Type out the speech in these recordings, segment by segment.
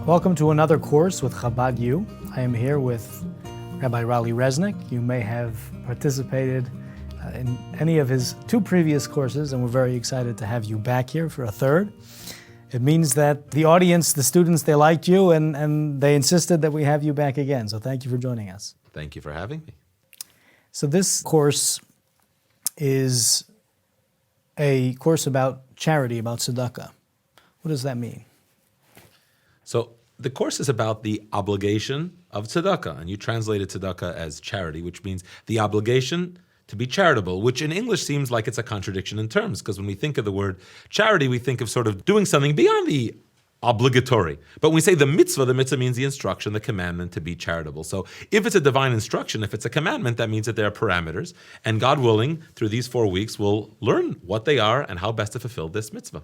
Welcome to another course with Chabad.org. I am here with Rabbi Raleigh Resnick. You may have participated in any of his two previous courses, and we're very excited to have you back here for a third. It means that the audience, the students, they liked you and they insisted that we have you back again. So thank you for joining us. Thank you for having me. So this course is a course about charity, about tzedakah. What does that mean? So the course is about the obligation of tzedakah, and you translated tzedakah as charity, which means the obligation to be charitable, which in English seems like it's a contradiction in terms, because when we think of the word charity, we think of sort of doing something beyond the obligatory. But when we say the mitzvah means the instruction, the commandment to be charitable. So if it's a divine instruction, if it's a commandment, that means that there are parameters, and God willing, through these 4 weeks, we'll learn what they are and how best to fulfill this mitzvah.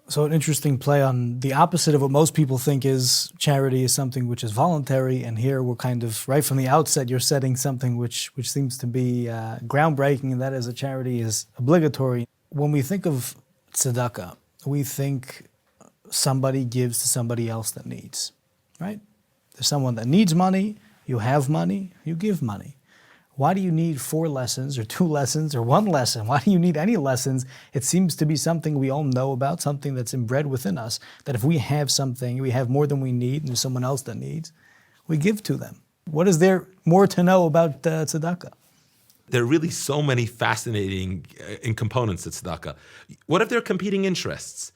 So an interesting play on the opposite of what most people think is charity is something which is voluntary, and here we're kind of, right from the outset, you're setting something which seems to be groundbreaking, and that is a charity is obligatory. When we think of tzedakah, we think somebody gives to somebody else that needs, right? There's someone that needs money, you have money, you give money. Why do you need 4 lessons or 2 lessons or 1 lesson? Why do you need any lessons? It seems to be something we all know about, something that's inbred within us, that if we have something, we have more than we need, and there's someone else that needs, we give to them. What is there more to know about tzedakah? There are really so many fascinating components to tzedakah. What if there are competing interests?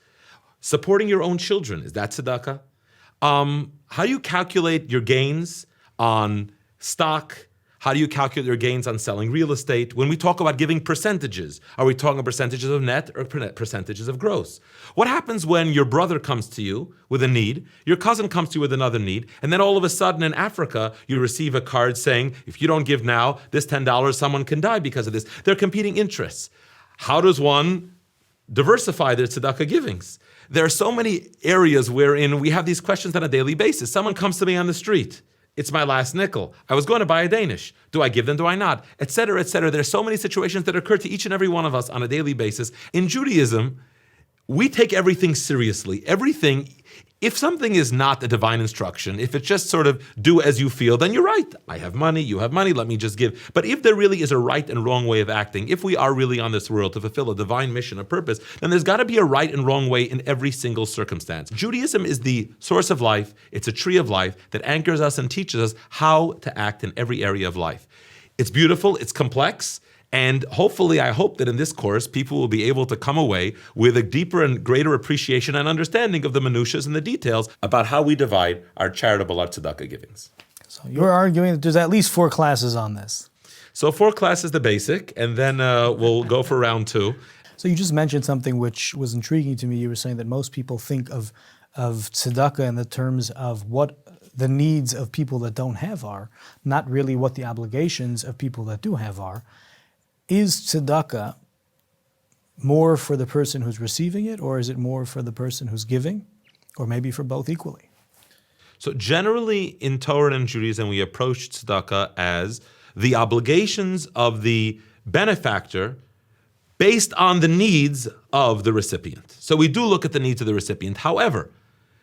Supporting your own children, is that tzedakah? How do you calculate your gains on stock? How do you calculate your gains on selling real estate? When we talk about giving percentages, are we talking percentages of net or percentages of gross? What happens when your brother comes to you with a need, your cousin comes to you with another need, and then all of a sudden in Africa, you receive a card saying, if you don't give now, this $10, someone can die because of this. They're competing interests. How does one diversify their tzedakah givings? There are so many areas wherein we have these questions on a daily basis. Someone comes to me on the street. It's my last nickel. I was going to buy a Danish. Do I give them? Do I not? Et cetera, et cetera. There are so many situations that occur to each and every one of us on a daily basis. In Judaism, we take everything seriously. Everything, if something is not a divine instruction, if it's just sort of do as you feel, then you're right. I have money, you have money, let me just give. But if there really is a right and wrong way of acting, if we are really on this world to fulfill a divine mission, a purpose, then there's got to be a right and wrong way in every single circumstance. Judaism is the source of life. It's a tree of life that anchors us and teaches us how to act in every area of life. It's beautiful, it's complex, and hopefully, I hope that in this course, people will be able to come away with a deeper and greater appreciation and understanding of the minutiae and the details about how we divide our charitable, our tzedakah givings. So you're arguing that there's at least 4 classes on this. So 4 classes, the basic, and then we'll go for round 2. So you just mentioned something which was intriguing to me. You were saying that most people think of tzedakah in the terms of what the needs of people that don't have are, not really what the obligations of people that do have are. Is tzedakah more for the person who's receiving it, or is it more for the person who's giving, or maybe for both equally? So generally in Torah and Judaism, we approach tzedakah as the obligations of the benefactor based on the needs of the recipient. So we do look at the needs of the recipient. However,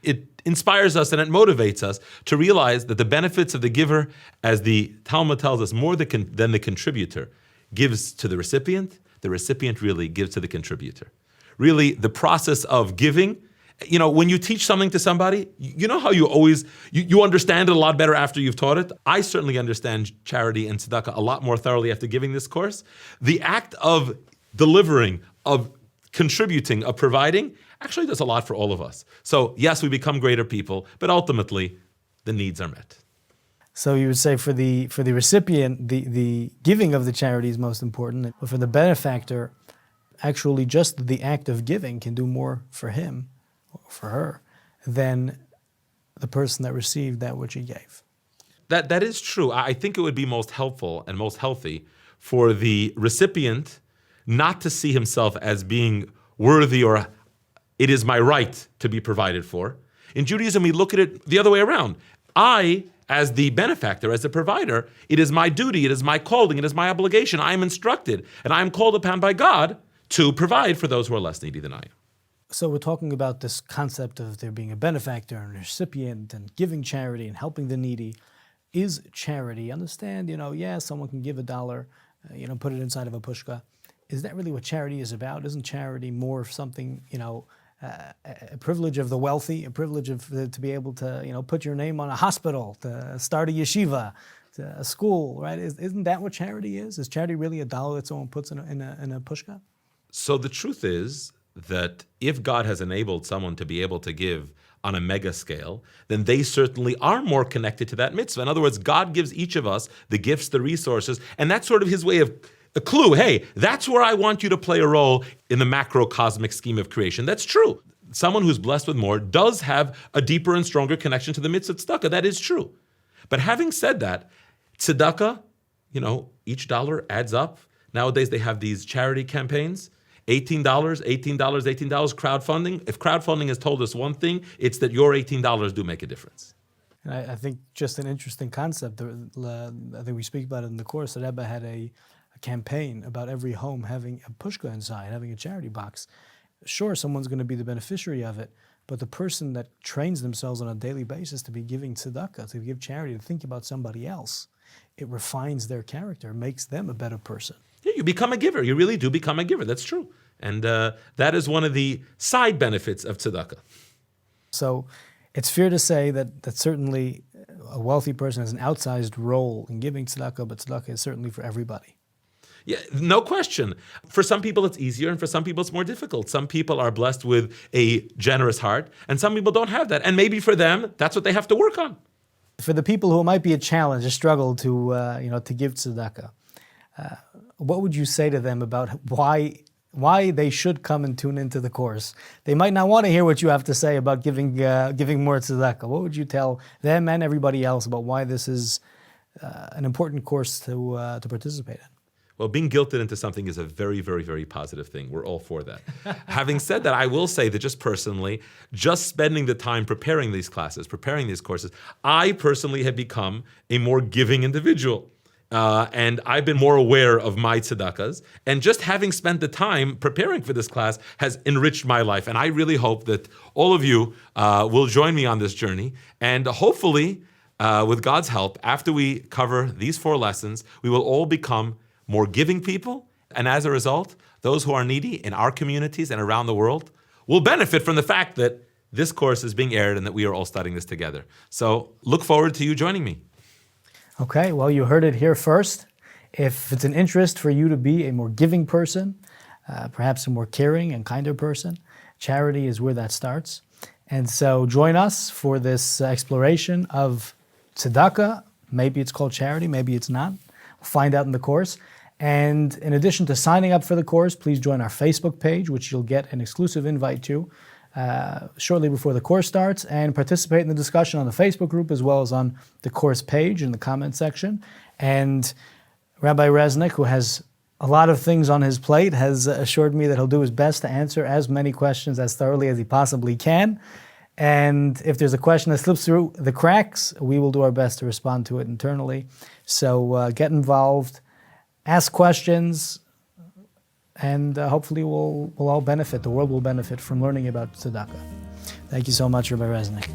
it inspires us and it motivates us to realize that the benefits of the giver, as the Talmud tells us, more than the contributor, gives to the recipient really gives to the contributor. Really, the process of giving, when you teach something to somebody, you know how you always, you understand it a lot better after you've taught it? I certainly understand charity and tzedakah a lot more thoroughly after giving this course. The act of delivering, of contributing, of providing, actually does a lot for all of us. So yes, we become greater people, but ultimately, the needs are met. So you would say for the recipient, the giving of the charity is most important, but for the benefactor, actually just the act of giving can do more for him or for her than the person that received that which he gave. That is true. I think it would be most helpful and most healthy for the recipient not to see himself as being worthy or it is my right to be provided for. In Judaism, we look at it the other way around. As the benefactor, as the provider, it is my duty, it is my calling, it is my obligation. I am instructed, and I am called upon by God to provide for those who are less needy than I am. So we're talking about this concept of there being a benefactor and a recipient and giving charity and helping the needy. Is charity, understand, someone can give $1, put it inside of a pushka. Is that really what charity is about? Isn't charity more of something, a privilege of the wealthy, a privilege of to be able to, put your name on a hospital, to start a yeshiva, to a school, right? Isn't that what charity is? Is charity really $1 that someone puts in a pushka? So the truth is that if God has enabled someone to be able to give on a mega scale, then they certainly are more connected to that mitzvah. In other words, God gives each of us the gifts, the resources, and that's sort of his way of a clue. Hey, that's where I want you to play a role in the macrocosmic scheme of creation. That's true. Someone who's blessed with more does have a deeper and stronger connection to the mitzvah tzedakah. That is true. But having said that, tzedakah, each dollar adds up. Nowadays they have these charity campaigns. $18, crowdfunding. If crowdfunding has told us one thing, it's that your $18 do make a difference. And I think just an interesting concept. I think we speak about it in the course. The Rebbe had a campaign about every home having a pushka inside, having a charity box. Sure, someone's going to be the beneficiary of it, but the person that trains themselves on a daily basis to be giving tzedakah, to give charity, to think about somebody else, it refines their character, makes them a better person. Yeah, you become a giver. You really do become a giver. That's true. And that is one of the side benefits of tzedakah. So it's fair to say that certainly a wealthy person has an outsized role in giving tzedakah, but tzedakah is certainly for everybody. Yeah, no question. For some people it's easier, and for some people it's more difficult. Some people are blessed with a generous heart, and some people don't have that. And maybe for them, that's what they have to work on. For the people who it might be a challenge, a struggle to give tzedakah, what would you say to them about why they should come and tune into the course? They might not want to hear what you have to say about giving more tzedakah. What would you tell them and everybody else about why this is an important course to participate in? Well, being guilted into something is a very, very, very positive thing. We're all for that. Having said that, I will say that just personally, just spending the time preparing these classes, preparing these courses, I personally have become a more giving individual. And I've been more aware of my tzedakahs. And just having spent the time preparing for this class has enriched my life. And I really hope that all of you will join me on this journey. And hopefully, with God's help, after we cover these 4 lessons, we will all become more giving people. And as a result, those who are needy in our communities and around the world will benefit from the fact that this course is being aired and that we are all studying this together. So look forward to you joining me. Okay, well, you heard it here first. If it's an interest for you to be a more giving person, perhaps a more caring and kinder person, charity is where that starts. And so join us for this exploration of tzedakah. Maybe it's called charity, maybe it's not. We'll find out in the course. And in addition to signing up for the course, please join our Facebook page, which you'll get an exclusive invite to shortly before the course starts, and participate in the discussion on the Facebook group as well as on the course page in the comment section. And Rabbi Resnick, who has a lot of things on his plate, has assured me that he'll do his best to answer as many questions as thoroughly as he possibly can. And if there's a question that slips through the cracks, we will do our best to respond to it internally. So get involved, ask questions, and hopefully we'll all benefit. The world will benefit from learning about tzedakah. Thank you so much, Rabbi Resnick.